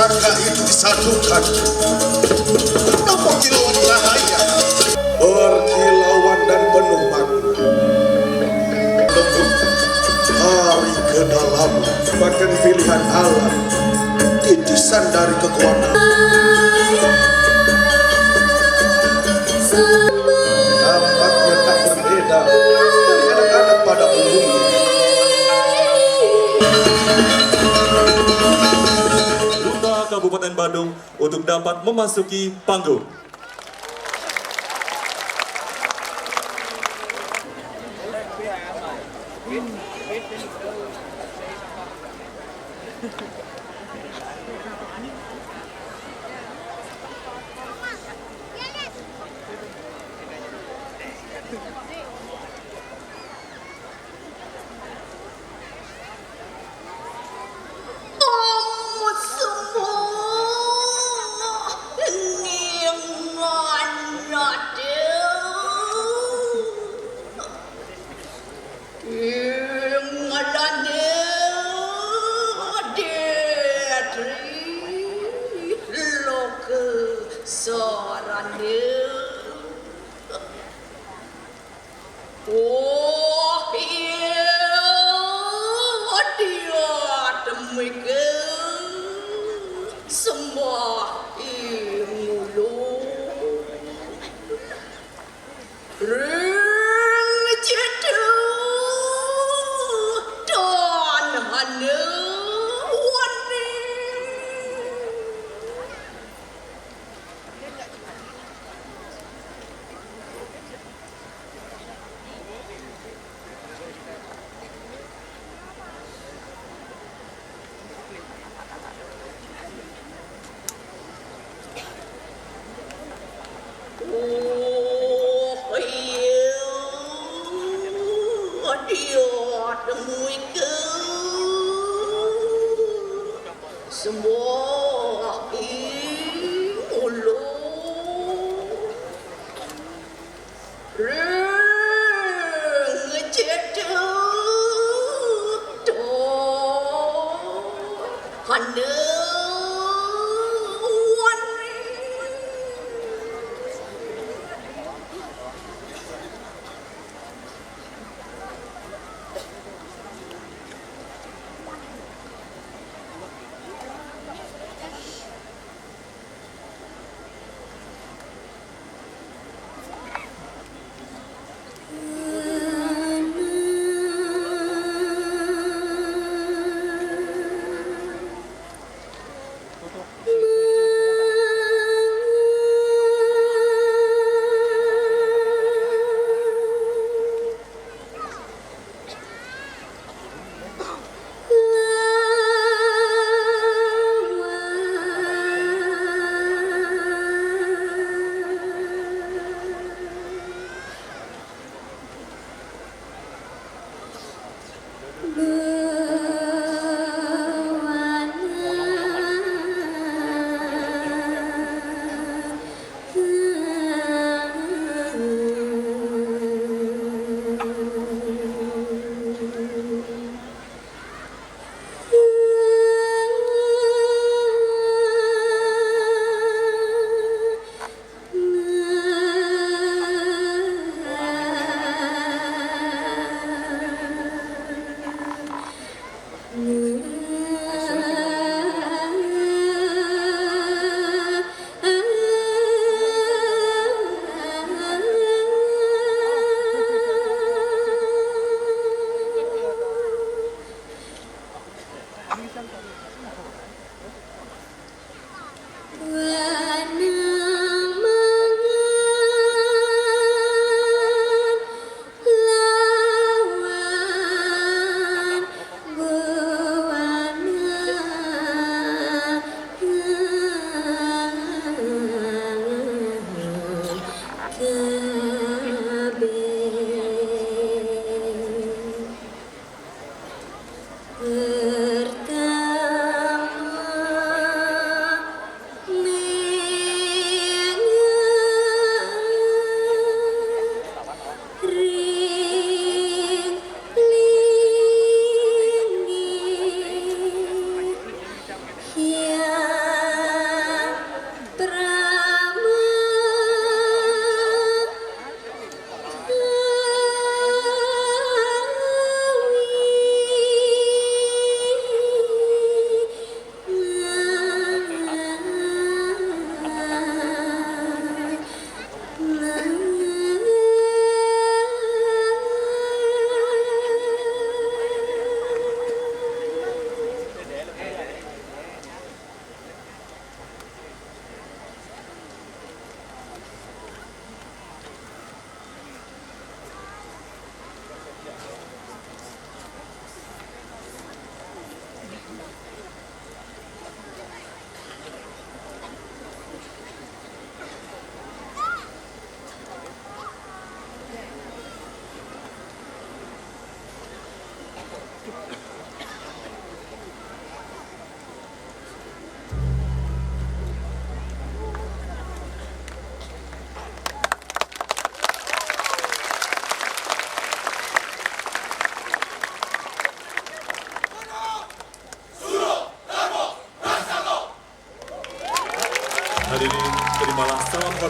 pusaka itu disatukan, apa kilauan cahaya berkilauan dan penuh makna. Lembut hari ke dalam, bahkan pilihan alam, titisan dari kekuatan. Nampaknya tak berbeda dari anak-anak pada umumnya. Luna Kabupaten Bandung untuk dapat memasuki panggung.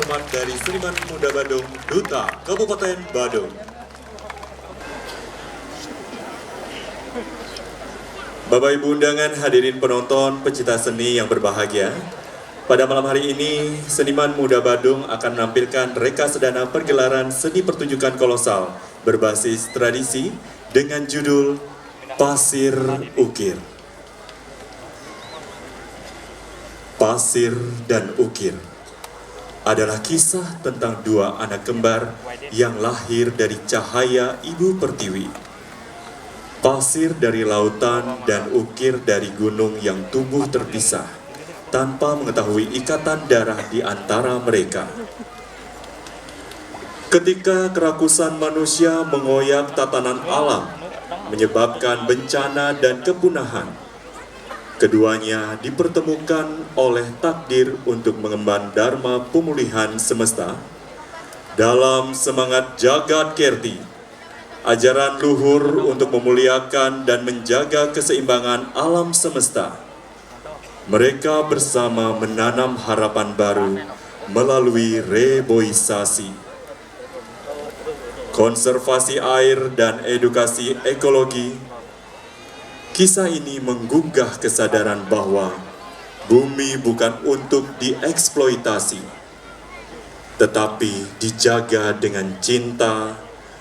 terhormat dari Seniman Muda Badung, Duta Kabupaten Badung. Bapak Ibu undangan, hadirin penonton, pecinta seni yang berbahagia. Pada malam hari ini, Seniman Muda Badung akan menampilkan reka sedana pergelaran seni pertunjukan kolosal berbasis tradisi dengan judul Pasir Ukir. Pasir dan Ukir adalah kisah tentang dua anak kembar yang lahir dari cahaya Ibu Pertiwi. Pasir dari lautan dan ukir dari gunung yang tumbuh terpisah tanpa mengetahui ikatan darah di antara mereka. Ketika kerakusan manusia mengoyak tatanan alam, menyebabkan bencana dan kepunahan, keduanya dipertemukan oleh takdir untuk mengemban dharma pemulihan semesta. Dalam semangat Jagat Kerti, ajaran luhur untuk memuliakan dan menjaga keseimbangan alam semesta, mereka bersama menanam harapan baru melalui reboisasi, konservasi air, dan edukasi ekologi. Kisah ini menggugah kesadaran bahwa bumi bukan untuk dieksploitasi, tetapi dijaga dengan cinta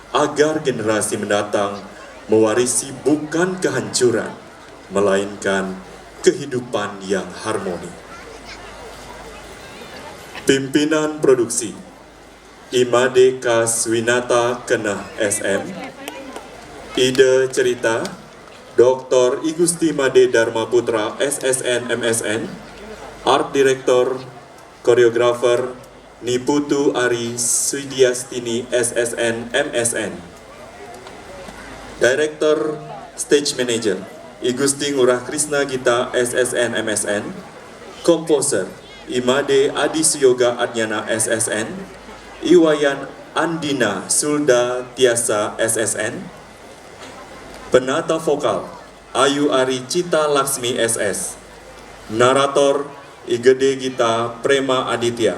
agar generasi mendatang mewarisi bukan kehancuran, melainkan kehidupan yang harmoni. Pimpinan produksi Imade Kaswinata Kenah SM. Ide cerita Dr. Igusti Made Dharma Putra SSN MSN. Art Director Koreografer Niputu Ari Swidiastini SSN MSN. Director Stage Manager Igusti Ngurah Krisna Gita SSN MSN. Komposer Imade Adi Suyoga Adnyana SSN. Iwayan Andina Sulda Tiasa SSN. Penata vokal Ayu Ari Cita Laksmi SS. Narator Igede Gita Prema Aditya.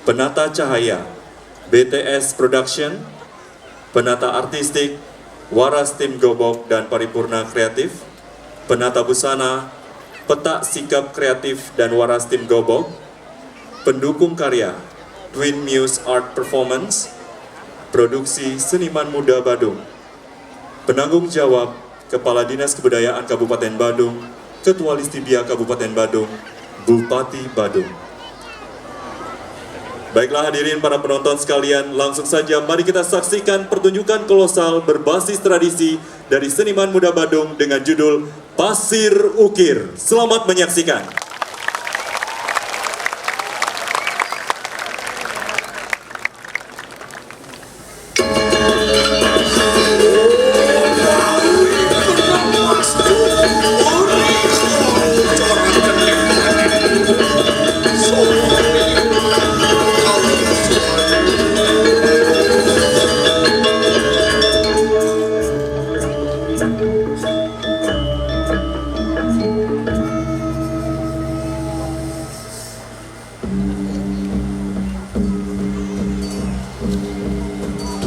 Penata cahaya BTS Production. Penata artistik Waras Tim Gobok dan Paripurna Kreatif. Penata busana Petak Sikap Kreatif dan Waras Tim Gobok. Pendukung karya Twin Muse Art Performance. Produksi Seniman Muda Badung. Penanggung jawab Kepala Dinas Kebudayaan Kabupaten Badung, Ketua Listibia Kabupaten Badung, Bupati Badung. Baiklah hadirin para penonton sekalian, langsung saja mari kita saksikan pertunjukan kolosal berbasis tradisi dari Seniman Muda Badung dengan judul Pasir Ukir. Selamat menyaksikan.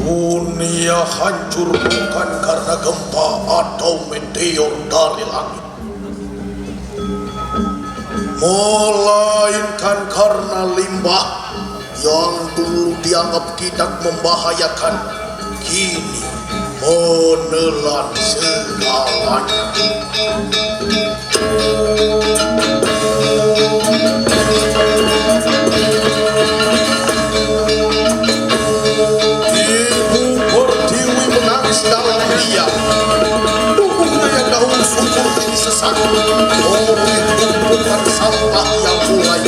Dunia hancur bukan karena gempa atau meteor dari langit, melainkan karena limbah yang dulu dianggap tidak membahayakan, kini menelan segalanya. Dalam dia tubuhnya yang dahulu subur kini sesak oleh tumpukan sampah yang mulai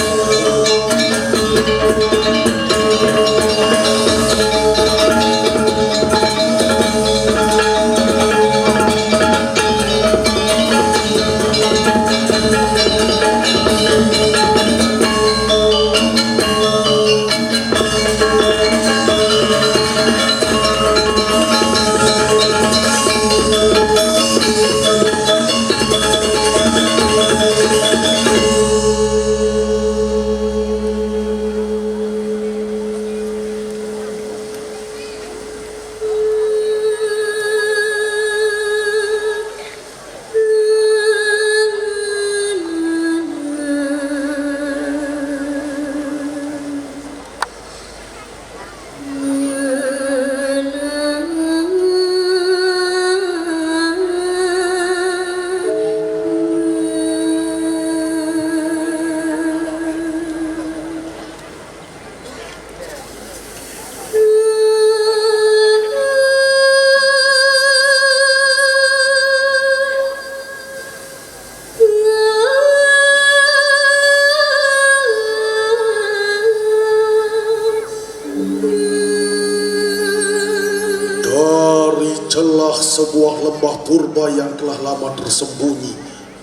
mencelah sebuah lembah purba yang telah lama tersembunyi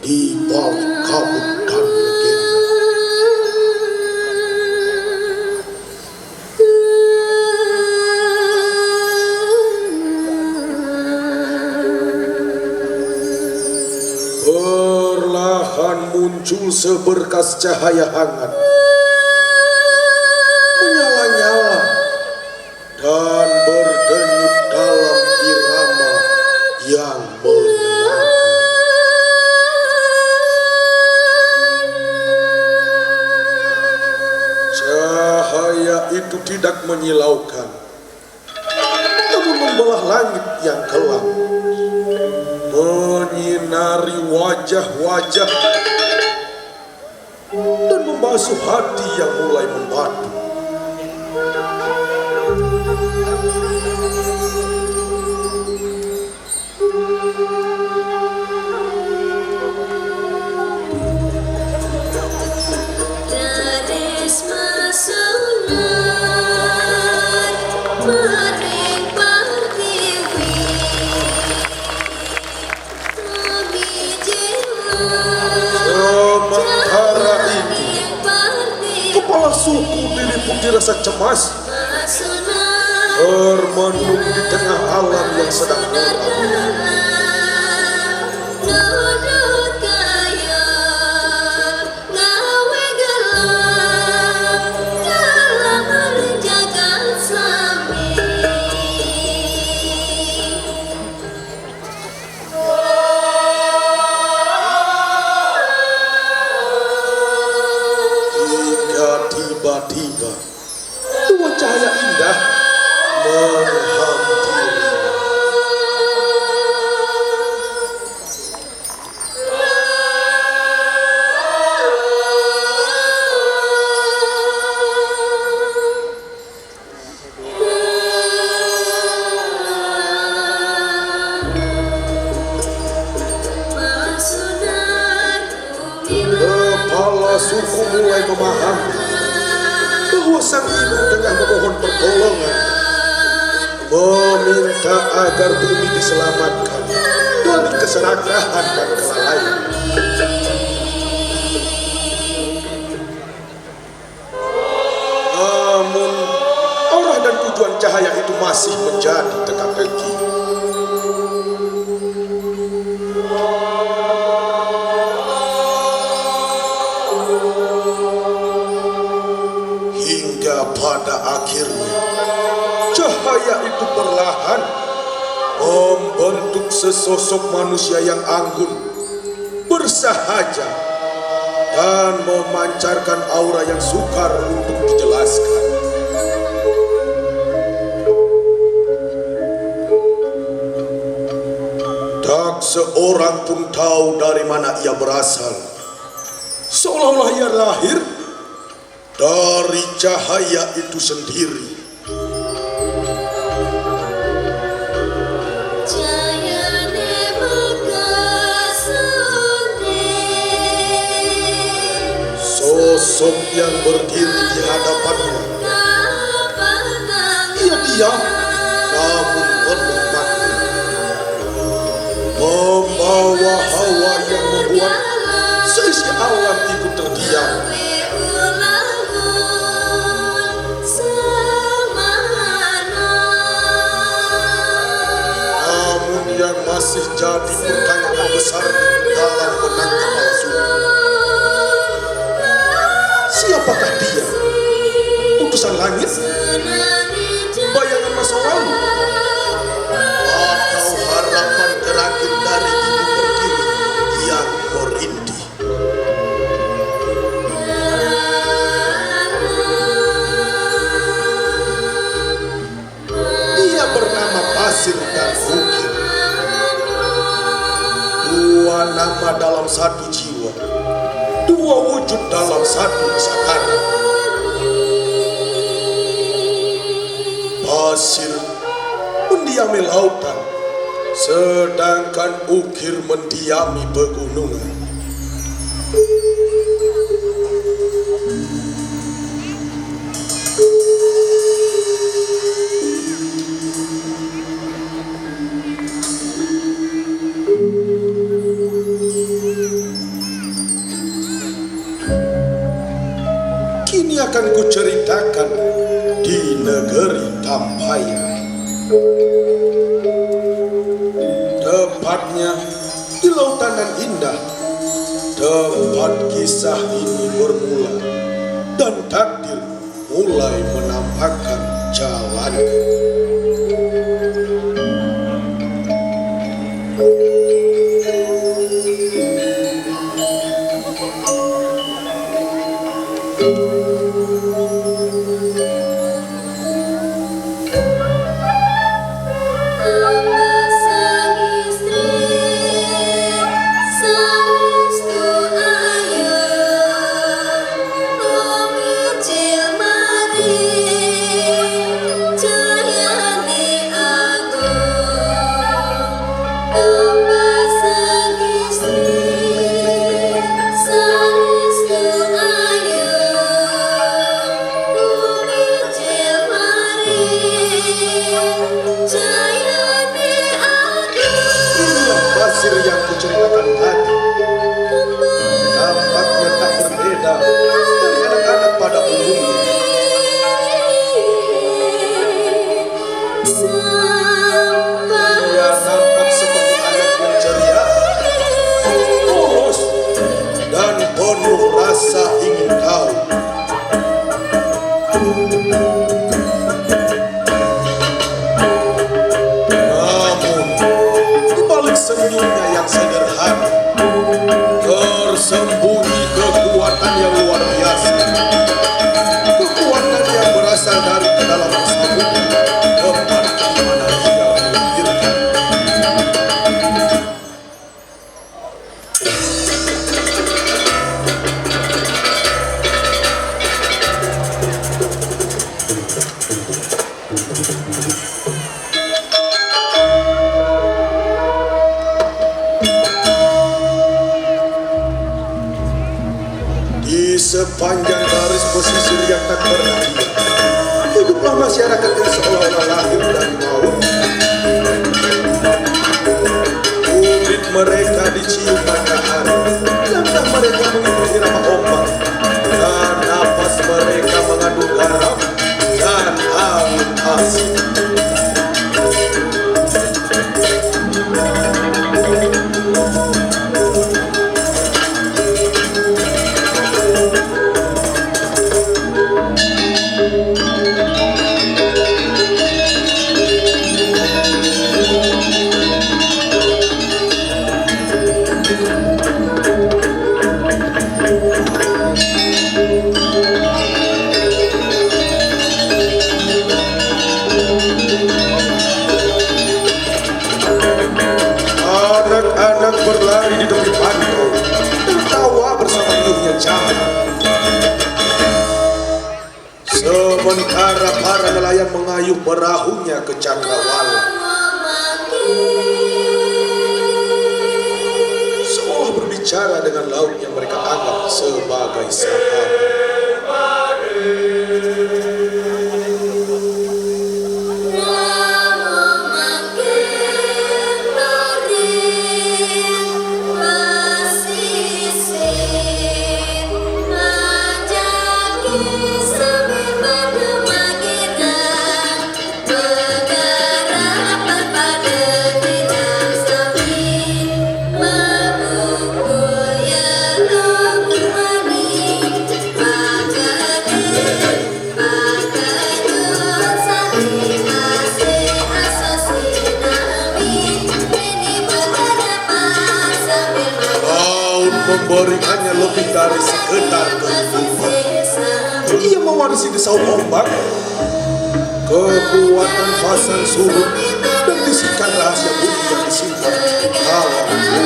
di balik kabut dan legenda. Perlahan muncul seberkas cahaya hangat, menyala-nyala dan berdenyut dalam irama yang menenangkan. Cahaya itu tidak menyilaukan, namun membelah langit yang gelap, menyinari wajah-wajah dan membasuh hati yang mulai membatu. Sementara itu, kepala suku diliputi rasa cemas, termenung di tengah alam yang sedang gelap. Tiba-tiba dua cahaya indah menghampiri. Kepala suku mulai memahami bahwa sang ibu tengah memohon pertolongan, meminta agar bumi diselamatkan dari keserakahan dan kelalaian. Namun arah dan tujuan cahaya itu masih menjadi teka-teki. Pada akhirnya cahaya itu perlahan membentuk sesosok manusia yang anggun, bersahaja, dan memancarkan aura yang sukar untuk dijelaskan. Tak seorang pun tahu dari mana ia berasal, seolah-olah ia lahir dari cahaya itu sendiri. Sosok yang berdiri di hadapannya, ia diam namun penuh makna, membawa hawa yang membuat seisi alam ikut terdiam. Yang masih jadi pertanyaan besar dalam benak kepala suku. Siapakah dia? Utusan langit? Bayangan masa lalu? Atau harapan terakhir dari ibu pertiwi yang merintih? Dia bernama Pasir dan Ukir. Dua nama dalam satu jiwa, dua wujud dalam satu sakara. Pasir mendiami lautan, sedangkan Ukir mendiami pegunungan. akan kuceritakan di negeri Tampaya. Tepatnya di lautan nan indah, tempat kisah ini bermula dan takdir mulai menampakkan jalan. Pasir yang kuceritakan tadi nampaknya tak berbeda dari anak-anak pada umumnya. Ia nampak seperti anak yang ceria, polos, dan penuh rasa ingin tahu. Senyumnya yang sederhana tersembunyi kekuatan yang luar biasa, kekuatan yang berasal dari kedalaman samudra, tempat di mana ia melahirkan. Di sepanjang garis pesisir yang tak berakhir, hiduplah masyarakat yang seolah-olah lahir dari maut. Kulit mereka dicium matahari, langkah mereka mengikuti irama ombak, dan napas mereka mengandung garam dan angin asin. Anak-anak berlari di tepi pantai, tertawa bersama riuhnya cahaya. Sementara para nelayan mengayuh perahunya ke cakrawala, seolah berbicara dengan laut yang mereka anggap sebagai sahabat. Memberikannya lebih dari sekedar kehidupan. Ia mewarisi desau ombak, kekuatan pasang surut, dan bisikan rahasia bumi yang disimpan dalam bumi.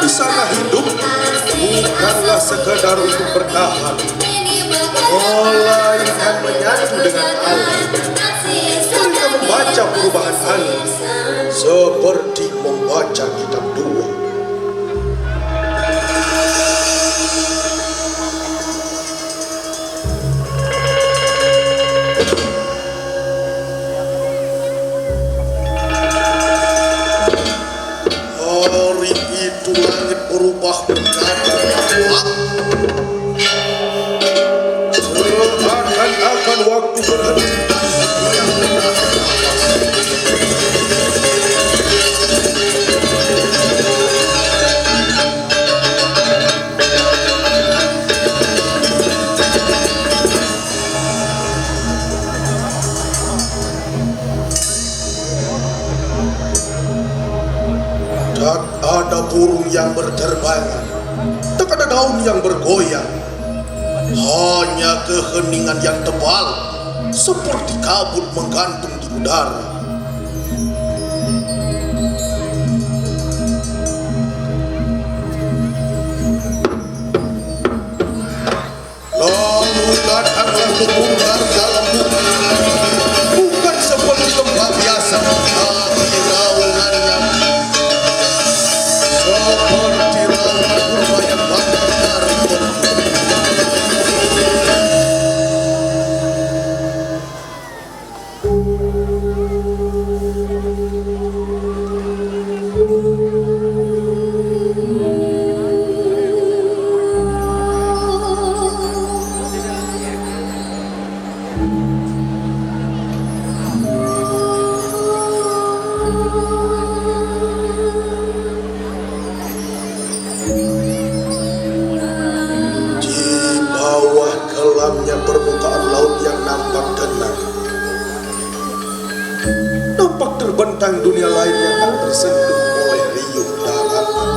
Di sana hidup bukanlah sekedar untuk bertahan, melainkan menyatu dengan alam. Mereka membaca perubahan angin seperti membaca kitab dua. yang berterbangan, tak ada daun yang bergoyang, hanya keheningan yang tebal seperti kabut menggantung di udara. Lalu datanglah tunggal dalam bumi, bukan seperti lembah biasa, tapi naungannya seperti rangka kurma yang bakar dari pohon. Di bawah kelamnya permukaan laut yang nampak tenang, nampak terbentang dunia lain yang tak tersentuh oleh riuh daratan.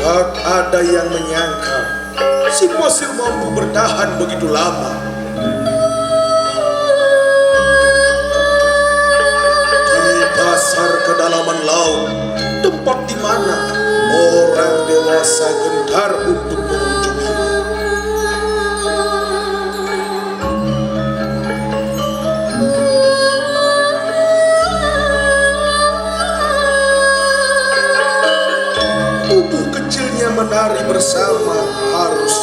Tak ada yang menyangka si pasir mampu bertahan begitu lama. Di dasar kedalaman laut, tempat di mana orang dewasa gentar untuk mengunjunginya. Tubuh kecilnya menari bersama arus,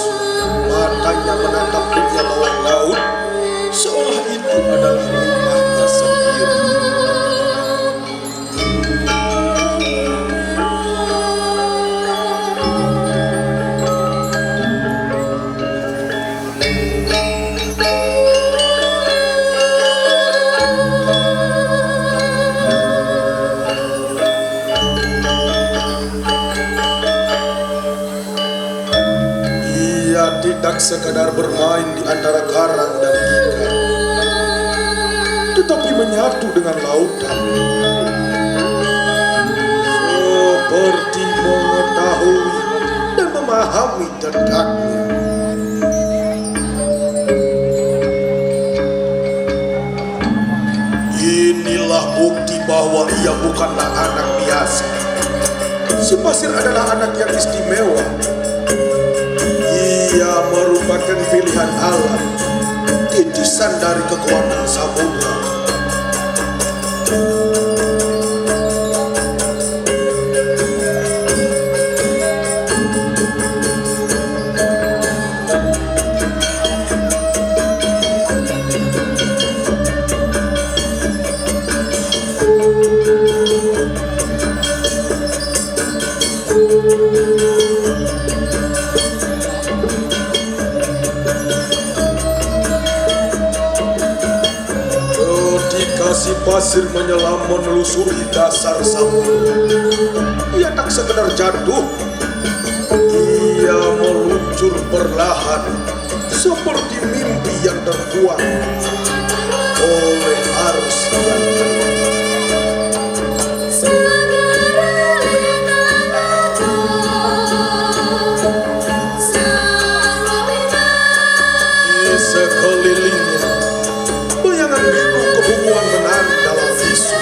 matanya menatap dunia bawah laut, seolah itu adalah rumahnya sendiri. Ia tidak sekadar bermain di antara karang dan ikan, tetapi menyatu dengan lautan, seperti mengetahui dan memahami dedaknya. Inilah bukti bahwa ia bukanlah anak biasa. Si pasir adalah anak yang istimewa. Ia merupakan pilihan alam, titisan dari kekuatan samudra. Ketika si pasir menyelam menelusuri dasar samudra, ia tak sekedar jatuh, ia meluncur perlahan seperti mimpi yang terbuang oleh arus yang di sekelilingnya. Bayangan biru kebunguan menari dalam bisu.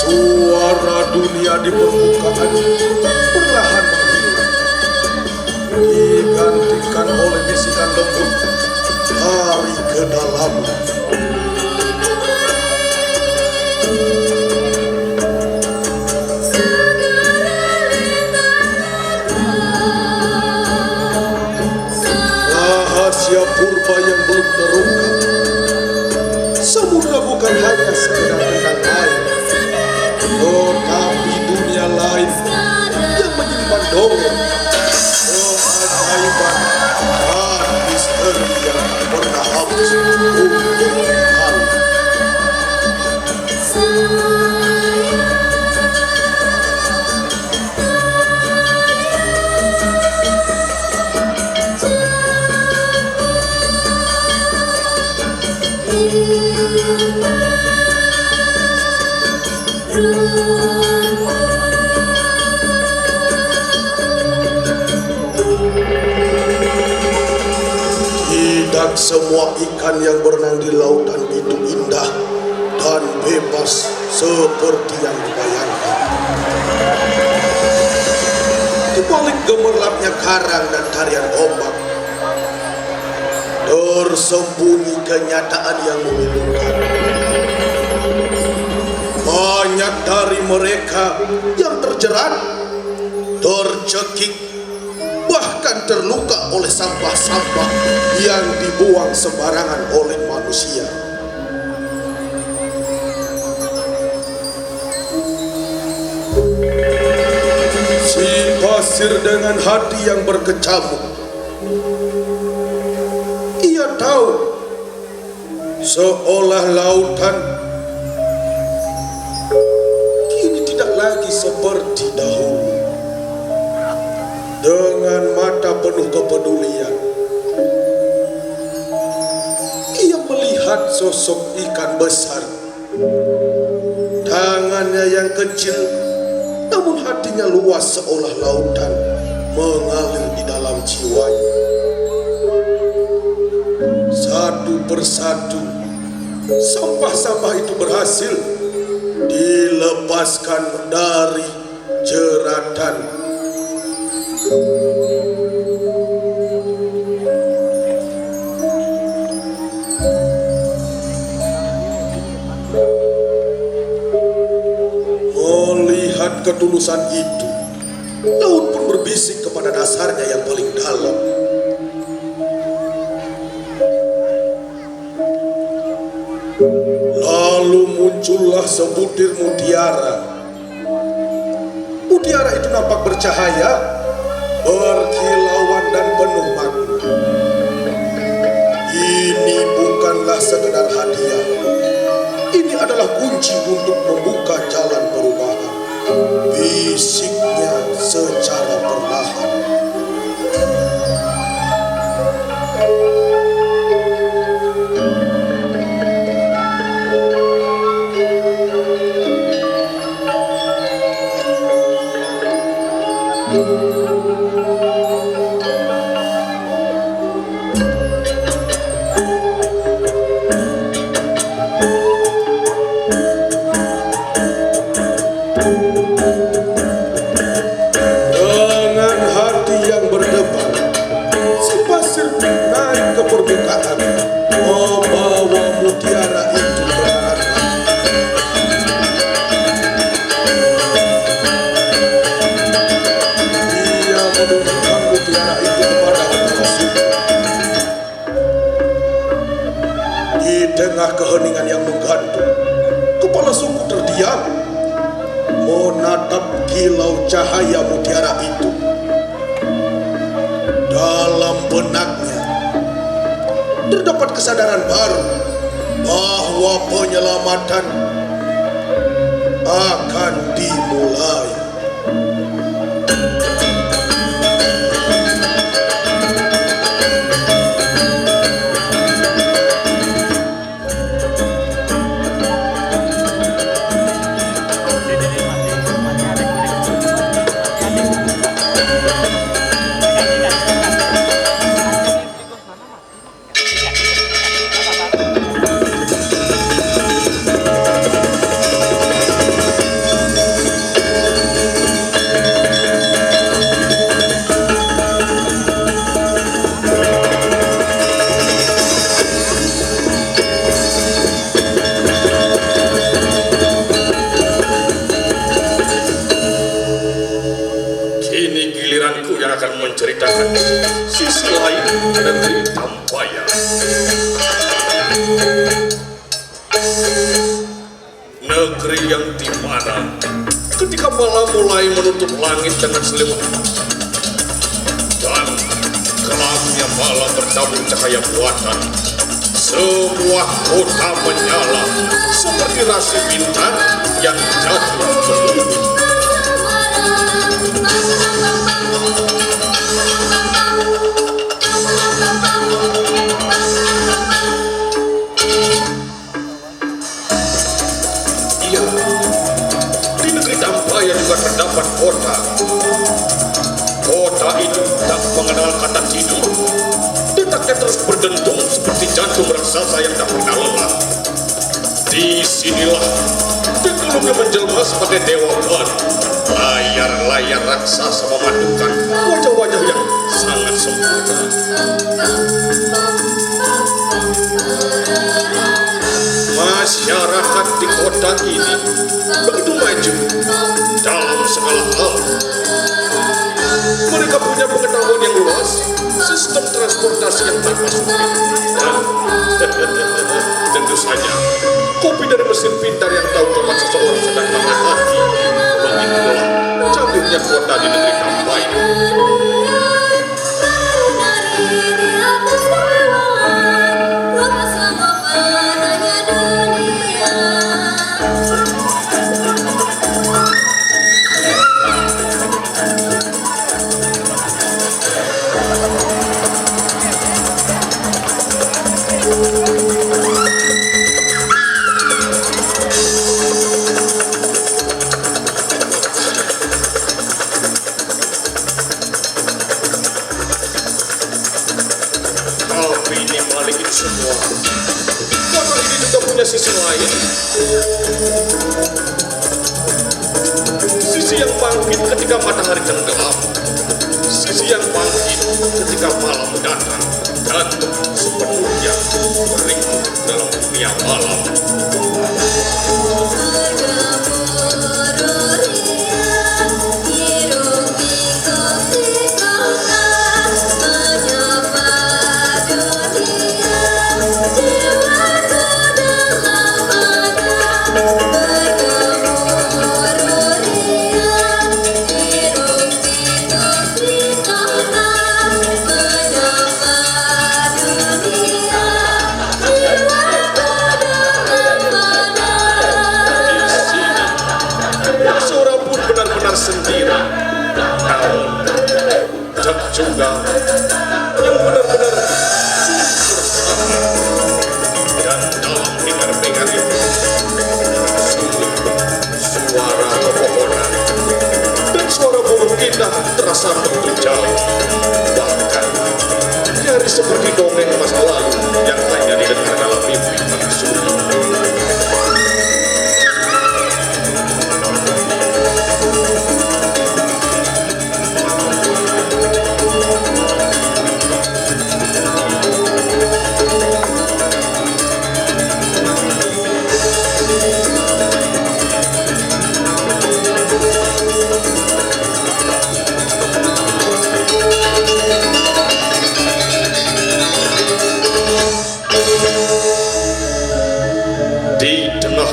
Suara dunia di permukaan perlahan menghilang, digantikan oleh bisikan lembut dari kedalaman. Rahasia purba yang belum terungkap. Samudra bukan hanya sekedar tentang air, tetapi dunia lain yang menyimpan dongeng, keajaiban, dan misteri yang tak pernah habis untuk dikali. Tidak semua ikan yang berenang di lautan itu indah dan bebas seperti yang dibayangkan. Di balik gemerlapnya karang dan tarian ombak, tersembunyi kenyataan yang memilukan. Banyak dari mereka yang terjerat, tercekik, bahkan terluka oleh sampah-sampah yang dibuang sembarangan oleh manusia. Si pasir dengan hati yang berkecamuk, ia tahu seolah lautan kini tidak lagi seperti dahulu. Dengan mata penuh kepedulian, ia melihat sosok ikan besar. Tangannya yang kecil, namun hatinya luas seolah lautan mengalir di dalam jiwanya. Satu persatu, sampah-sampah itu berhasil dilepaskan dari jeratan. Melihat ketulusan itu, laut pun berbisik kepada dasarnya yang paling dalam. Lalu muncullah sebutir mutiara. Mutiara itu nampak bercahaya, berkilauan dan penuh makna. Ini bukanlah sekedar hadiah. Ini adalah kunci untuk membuka jalan perubahan. Bisiknya secara perlahan. Dengan hati yang berdebar, si pasir naik ke permukaan, membawa mutiara itu berangkat. Dia menunjukkan mutiara itu kepada kepala suku. Di tengah keheningan yang menggantung, kepala suku terdiam, menatap kilau cahaya mutiara itu. Dalam benaknya terdapat kesadaran baru bahwa penyelamatan akan dimulai. akan menceritakan sisi lain negeri Tampaya. Negeri yang dimana ketika malam mulai menutup langit dengan selimut dan gelapnya malam bertabur cahaya buatan, sebuah kota menyala seperti rasi bintang yang jatuh ke bumi. Iya, di negeri Tampaya juga terdapat kota. Kota itu tak mengenal kata tidur. Detaknya terus berdentum seperti jantung raksasa yang tak pernah lelah. Di sinilah teknologi menjelma sebagai dewa baru. Layar-layar raksasa memandukan wajah-wajah yang sangat sempurna. Masyarakat di kota ini begitu maju dalam segala hal. Mereka punya pengetahuan yang luas, sistem transportasi yang tanpa sulit, dan tentu saja kopi dari mesin pintar yang tahu kapan seseorang sedang patah hati. Begitulah cantiknya kota di negeri Tampaya. Semua kota ini juga punya sisi lain, sisi yang bangkit ketika matahari tenggelam, sisi yang bangkit ketika malam datang, dan sepenuhnya berikut dalam dunia malam. Sendiri, namun dan juga yang benar-benar bersama, dan dalam dengar-dengar itu suara pepohonan dan suara burung indah terasa begitu jauh, bahkan nyaris seperti dongeng masa lalu yang hanya didengar dalam mimpi manusia.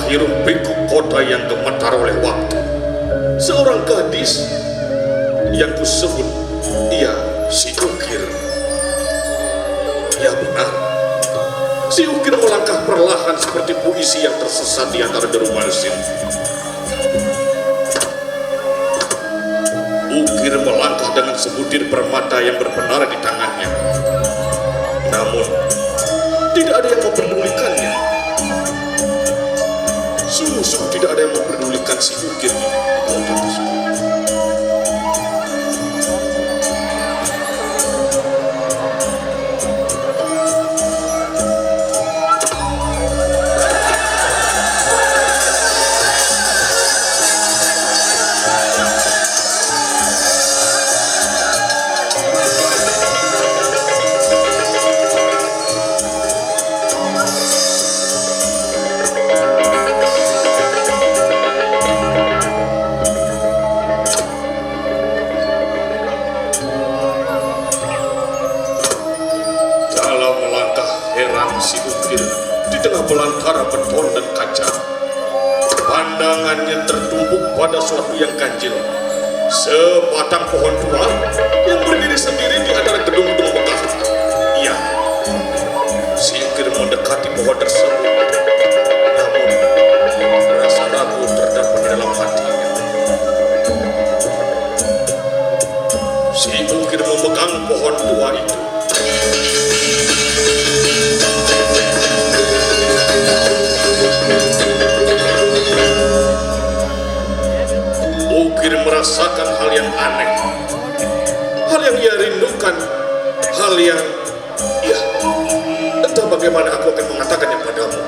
Hiruk pikuk kota yang gemetar oleh waktu, seorang gadis yang kusebut dia si Ukir. Ya benar, si Ukir melangkah perlahan seperti puisi yang tersesat di antara deru mesin. Ukir melangkah dengan sebutir permata yang berpenara di tangannya, namun tidak ada yang memperdulikannya. Sungguh tidak ada yang memperdulikan si Ukir di kota tersebut. yang ganjil. Sebatang pohon tua yang berdiri sendiri di antara gedung-gedung megah. Iya, si Ukir mendekati pohon tersebut. Namun, rasa ragu terdapat dalam hatinya. Si Ukir memegang pohon tua itu. Ukir merasakan hal yang aneh, hal yang ia rindukan, hal yang, ya, entah bagaimana aku akan mengatakannya padamu.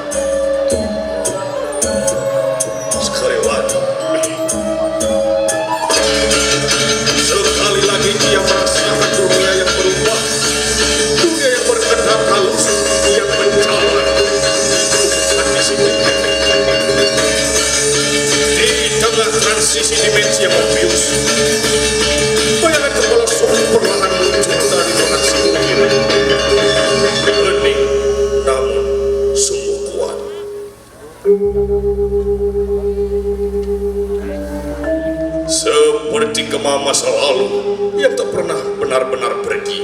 Sekali lagi ia merasakan dunia yang berubah, dunia yang berkedap halus, yang menjalar di sini. Transisi dimensi yang obvious, bayangan kepala suku perlahan muncul dari benak si Ukir. Bening, namun sungguh kuat. Seperti gema masa lalu yang tak pernah benar-benar pergi.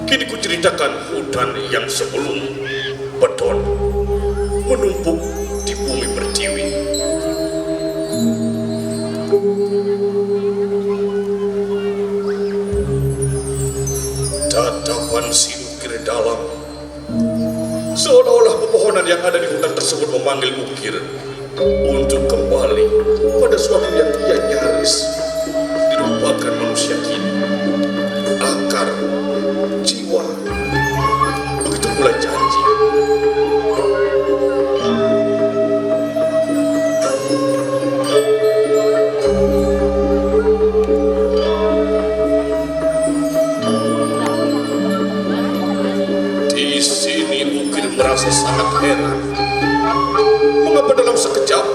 Kini ku ceritakan hutan yang sebelum beton menumpuk di bumi pertiwi. Tatapan si Ukir dalam, seolah-olah pepohonan yang ada di hutan tersebut memanggil Ukir untuk kembali pada suatu yang ia nyaris dilupakan manusia kini. Akar, jiwa, begitu pula janji. Di sini Ukir merasa sangat heran. Mengapa dalam sekejap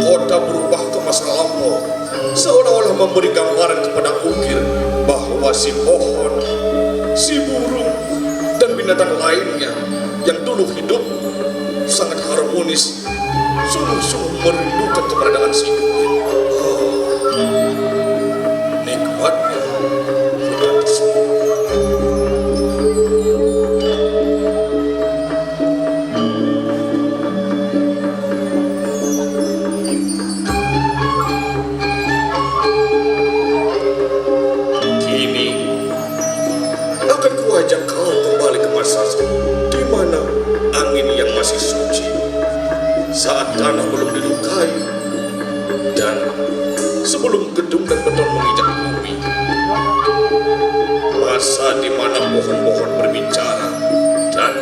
kota berubah ke masa lampau, seolah-olah memberi gambaran kepada Ukir bahwa si pohon, si burung, dan binatang lainnya yang dulu hidup sangat harmonis, sungguh-sungguh merindukan keberadaan si Ukir. Nikmatnya hutan tersebut. Ajak kau kembali ke masa di mana angin yang masih suci, saat tanah belum dilukai, dan sebelum gedung dan beton menginjak bumi. Masa di mana pohon-pohon berbicara dan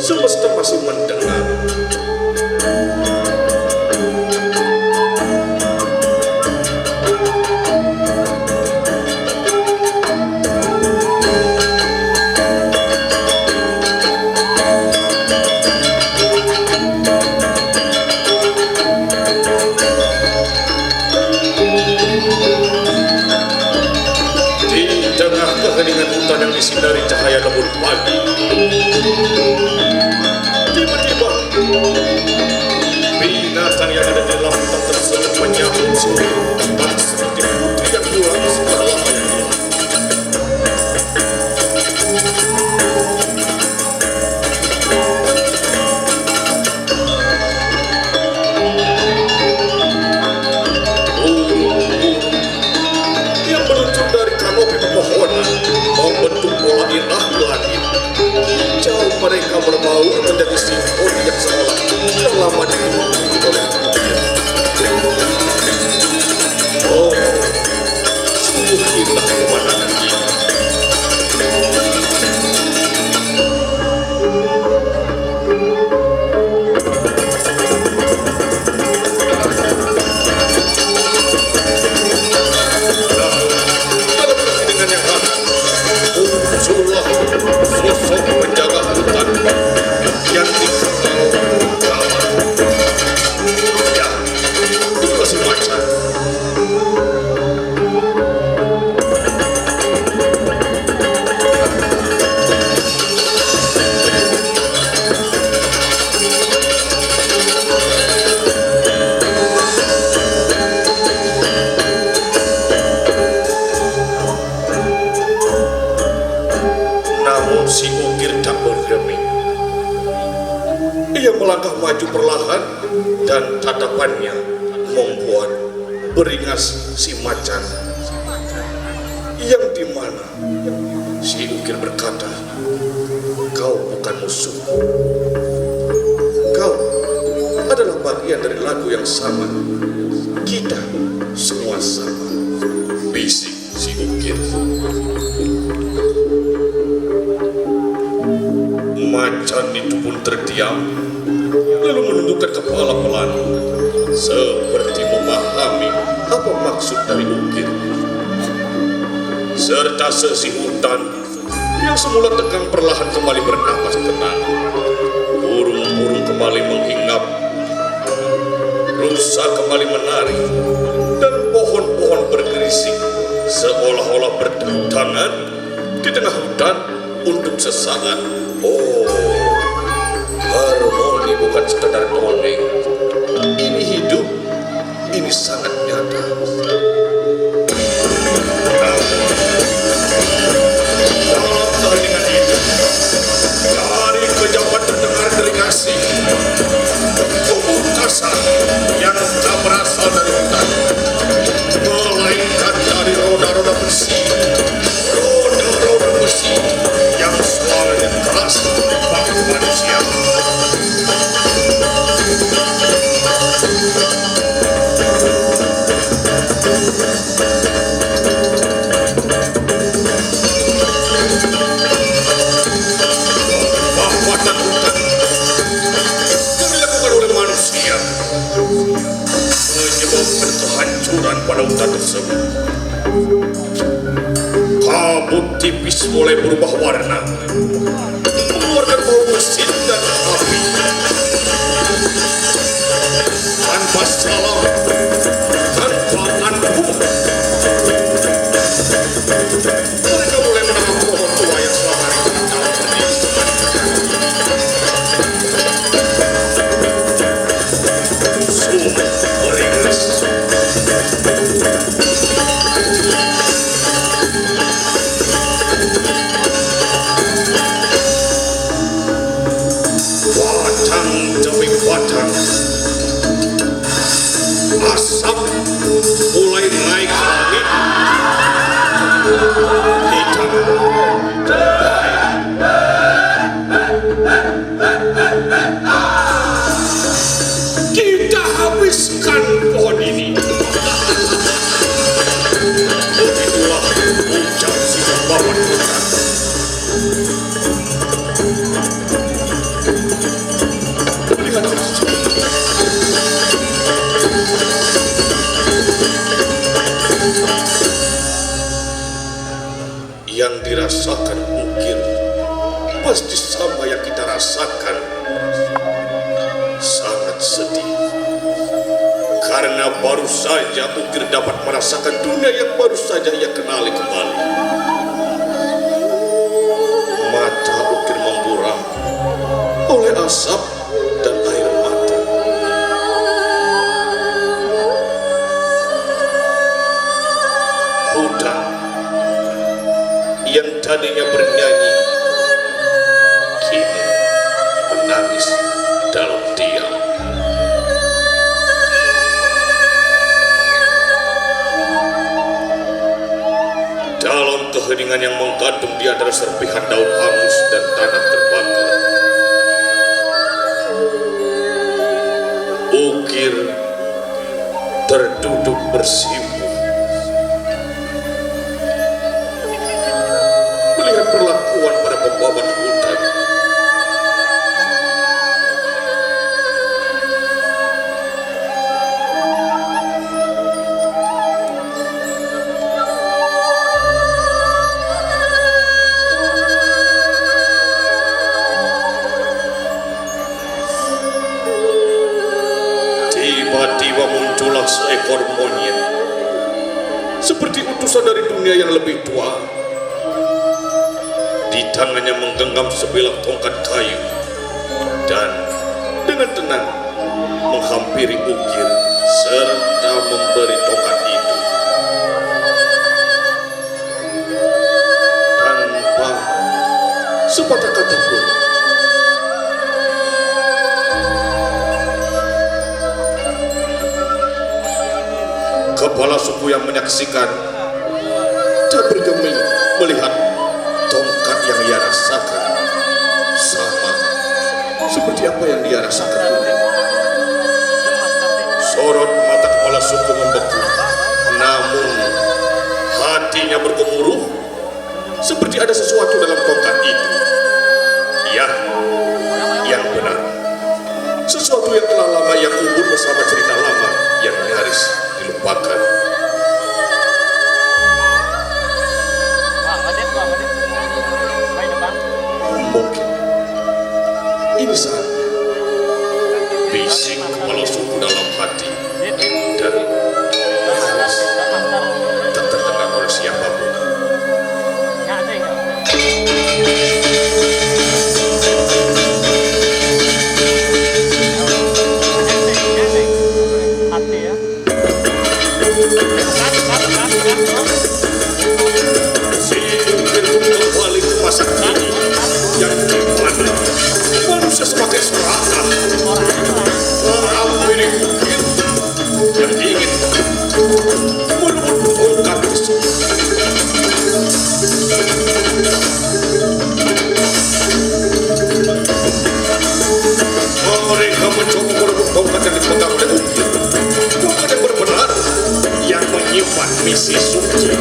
semesta masih mendengar. Keheningan hutan yang disinari cahaya lembut pagi, tiba-tiba binatang yang ada di dalam hutan tersebut menyambut dan seperti putri yang pulang setelah lamanya hilang. Yang meluncur dari kanopi pepohonan membentuk pola ilahi. Jauh mereka berbaur menjadi simfoni yang seolah telah lama diikuti oleh Ukir. Oh, sungguh indah pemandangan ini. Dalam keheningan yang hangat, muncullah sosok penjaga hutan yang Ia melangkah maju perlahan dan tatapannya membuat beringas si macan. Yang dimana si Ukir berkata, "Kau bukan musuhku. Kau adalah bagian dari lagu yang sama. Kita semua sama," bisik si Ukir. Macan itu pun terdiam, lalu menundukkan kepala pelan, seperti memahami apa maksud dari Ukir. Serta sesi hutan yang semula tegang perlahan kembali bernapas tenang. Burung-burung kembali menghinggap, rusa kembali menari, dan pohon-pohon bergerisik seolah-olah bertepuk tangan di tengah hutan untuk sesaat. Oh, harmoni bukan sekadar dongeng. Ini hidup, ini sangat nyata. Dalam keheningan itu, dari kejauhan terdengar gerigasi. Tubuh kasar yang tak berasal dari hutan, melainkan dari roda-roda besi. Roda-roda besi yang suaranya keras bagi manusia. Bahwatan hutan yang dilakukan oleh manusia menyebabkan kehancuran pada hutan tersebut. Kabut tipis mulai berubah warna, mengeluarkan bau mesin dan api. Tanpa salam, tanpa anpung, mereka mulai menangkap pohon tua yang selama ini telah berdiri. Sumber beringas. Batang demi batang, asap mulai naik ke langit. Hitam, kita habiskan pohon ini. Begitulah ucap si pembawa hutan. Lihat yang dirasakan Ukir pasti sama yang kita rasakan. Sangat sedih karena baru saja Ukir dapat merasakan dunia yang baru saja ia kenali kembali. Mata Ukir memburam oleh asap dan air mata. Hutan yang tadinya bernyanyi kini menangis dalam diam. Dalam keheningan yang menggantung di antara serpihan daun hangus dan tanah terbakar, Ukir terduduk bersimpuh melihat perlakuan pada pembabat hutan. Tiba-tiba muncullah seekor monyet seperti utusan dari dunia yang lebih tua. Di tangannya menggenggam sebilah tongkat kayu dan dengan tenang menghampiri Ukir serta memberi tongkat itu. Tanpa sepatah kata pun, kepala suku yang menyaksikan dan bergeming melihat tongkat yang ia rasakan sama seperti apa yang dia rasakan dulu. Sorot mata kepala suku membeku, namun hatinya bergemuruh seperti ada sesuatu dalam tongkat itu. Ya, yang benar, sesuatu yang telah lama ia kubur bersama cerita lama yang nyaris dilupakan. Mungkin ini saatnya, bisik kepala suku dalam hati, dan nyaris tak terdengar oleh siapapun. Kembali ke masa kini yang dimana manusia semakin serakah, menghampiri Ukir yang ingin merebut tongkat tersebut. Mereka mencoba merebut tongkat yang dipegang oleh Ukir, tongkat yang benar yang menyimpan misi suci.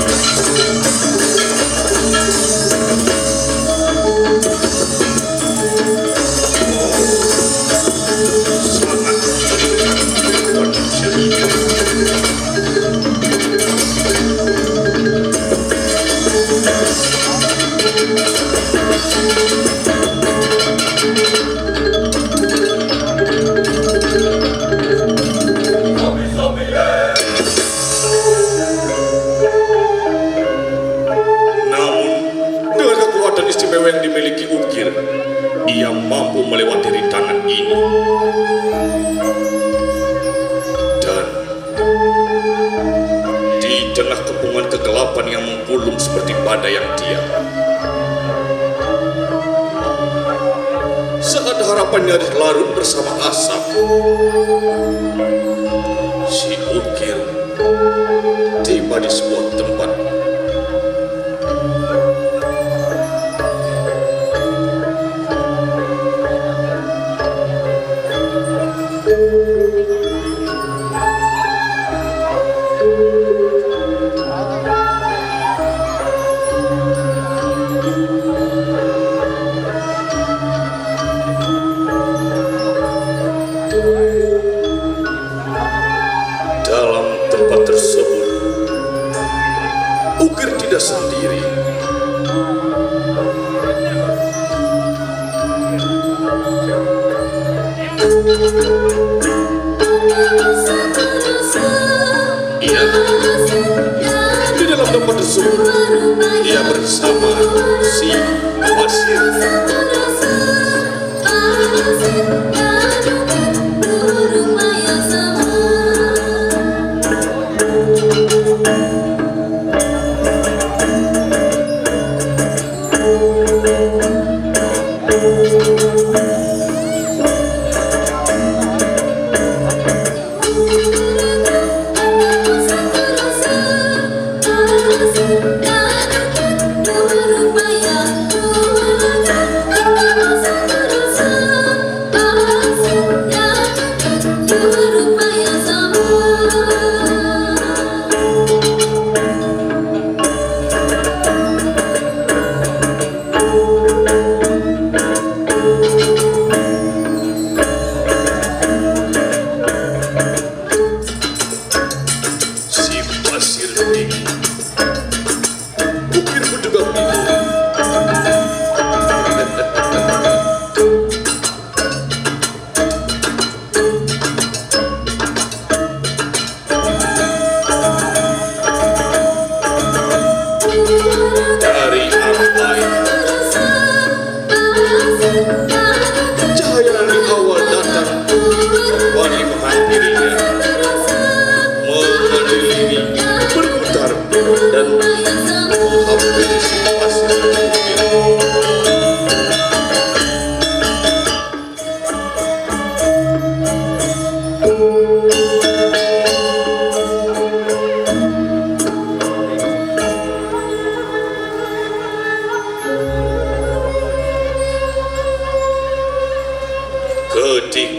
Yang dimiliki Ukir, ia mampu melewati rintangan ini. Dan di tengah kepungan kegelapan yang menggulung seperti badai yang diam, saat harapan nyaris larut bersama asap, si Ukir tiba di sebuah tempat. Dalam tempat tersebut, Ukir tidak sendiri. Ia di dalam tempat tersebut, ia bersama si Pasir.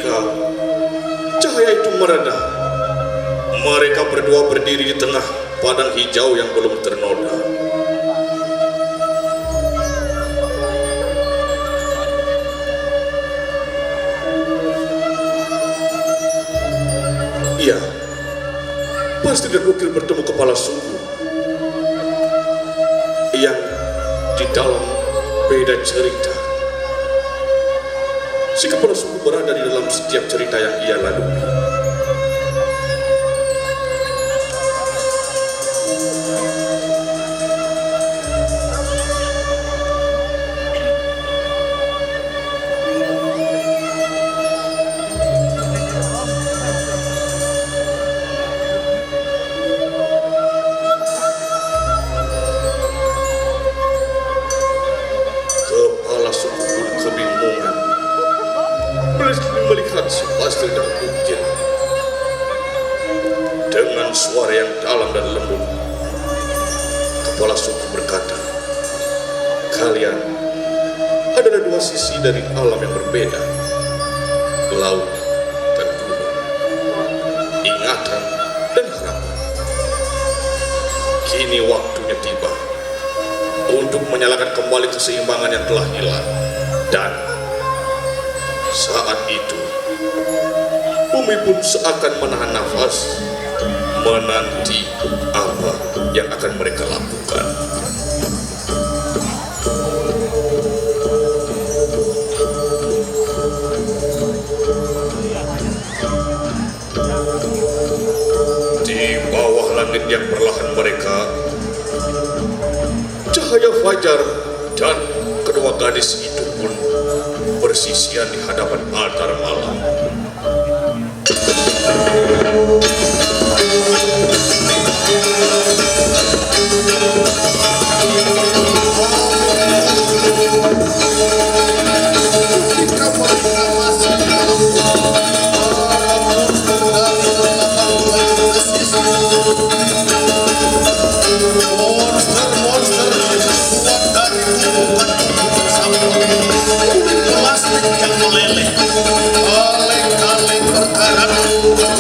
mereka, cahaya itu mereda. Mereka berdua berdiri di tengah padang hijau yang belum ternoda. Iya, Pasti dan Ukil bertemu kepala suku yang di dalam beda cerita. Si kepala suku berada di dalam setiap cerita yang ia lalui. Melihat si Pasti dan Ukil dengan suara yang dalam dan lembut, kepala suku berkata, kalian adalah dua sisi dari alam yang berbeda, laut dan gunung, ingatan dan harapan. Kini waktunya tiba untuk menyalakan kembali keseimbangan yang telah hilang, dan saat itu bumi pun seakan menahan nafas menanti apa yang akan mereka lakukan. Di bawah langit yang perlahan mereka, cahaya fajar dan kedua gadis itu pun bersisian di hadapan altar malam.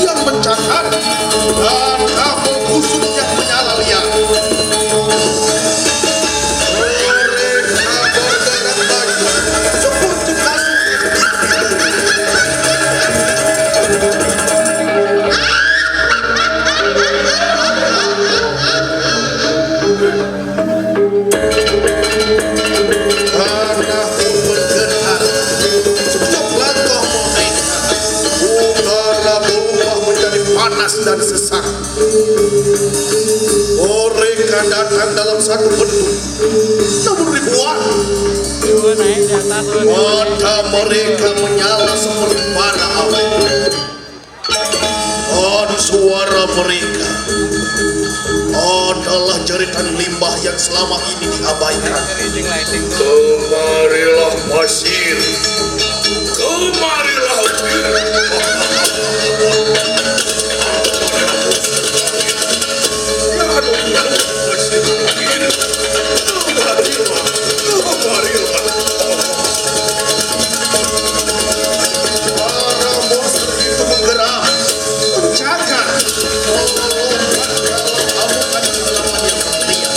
yang mencakar dan kabel busuk yang menyala liar. Mereka bergerak maju seperti kasut karena bergerak setiap langkah mereka udara berubah menjadi panas dan sesak. Mereka datang dalam satu bentuk, namun ribuan. Mata mereka menyala seperti bara api, dan suara mereka adalah jeritan limbah yang selama ini diabaikan. Kemarilah Pasir, kemarilah Ukil. Para monster itu menggerak, mencakar, melompat dalam amukan kegelapan yang berteriak.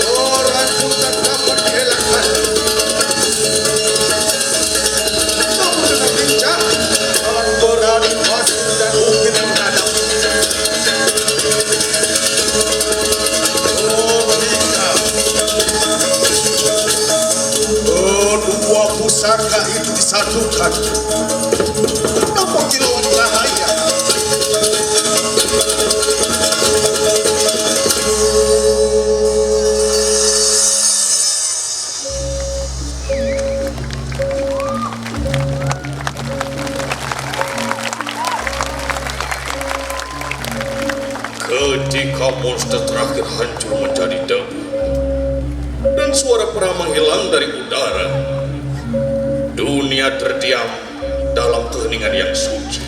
Orang pun tak dapat dielakkan. Namun dengan lincah dan berani Pasti dan Ukil menghadap. Kedua pusaka itu disatukan, nampak kilauan cahaya. Ketika monster terakhir hancur menjadi debu dan suara perang menghilang dari udara, dunia terdiam dalam keheningan yang suci.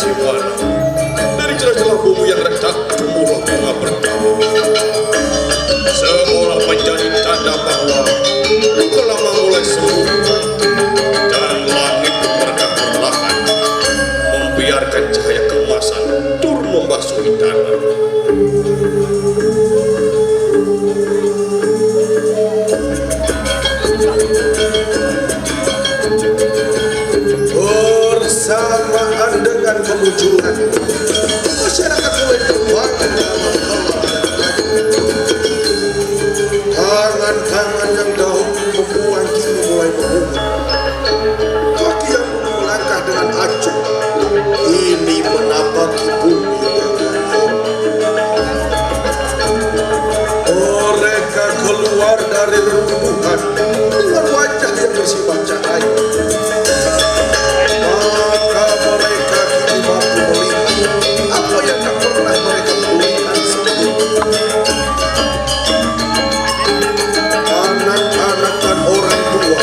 di mana? Dari celah-celah bumi yang retak tumbuhlah bunga bertamu. Seolah menjadi tanda bahwa luka lama mulai sembuh dan langit bergerak perlahan, membiarkan cahaya keemasan turun membasuhi tanah. Bersamaan dengan kemunculan masyarakat mulai terbangun dalam tangan-tangan yang dahulu membuang kini mulai membuka, kaki yang dulu melangkah dengan acuh ini menapaki bumi dengan hormat. Mereka keluar dari reruntuhan dengan wajah yang bersifat cahaya. Maka mereka kini mampu melihat apa yang tak pernah mereka lihat sebelumnya. Anak-anak dan orang tua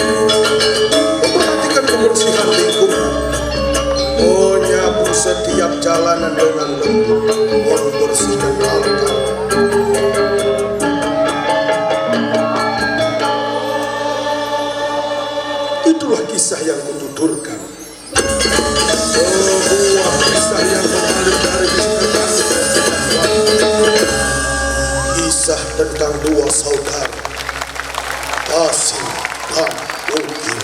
memperhatikan kebersihan lingkungan, menyapu setiap jalanan dengan lembut, membersihkan altar. Itulah kisah yang kututurkan. Sebuah kisah yang mengalir dari misteri, kisah tentang dua saudara, Pasir dan Ukir.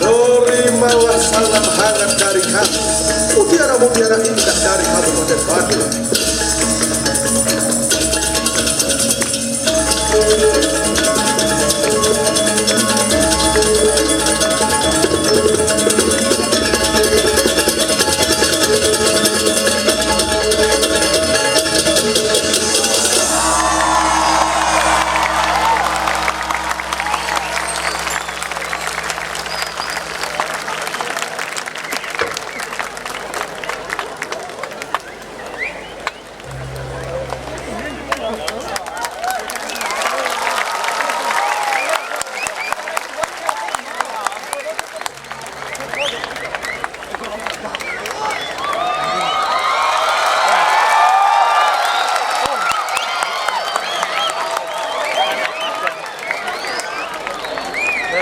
Terimalah salam hangat dari kami, mutiara-mutiara indah dari Kabupaten Bandung.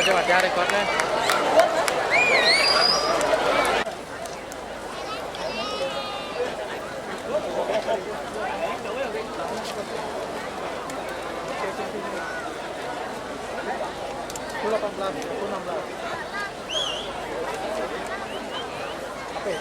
Coba dia rekodnya. Apa ya?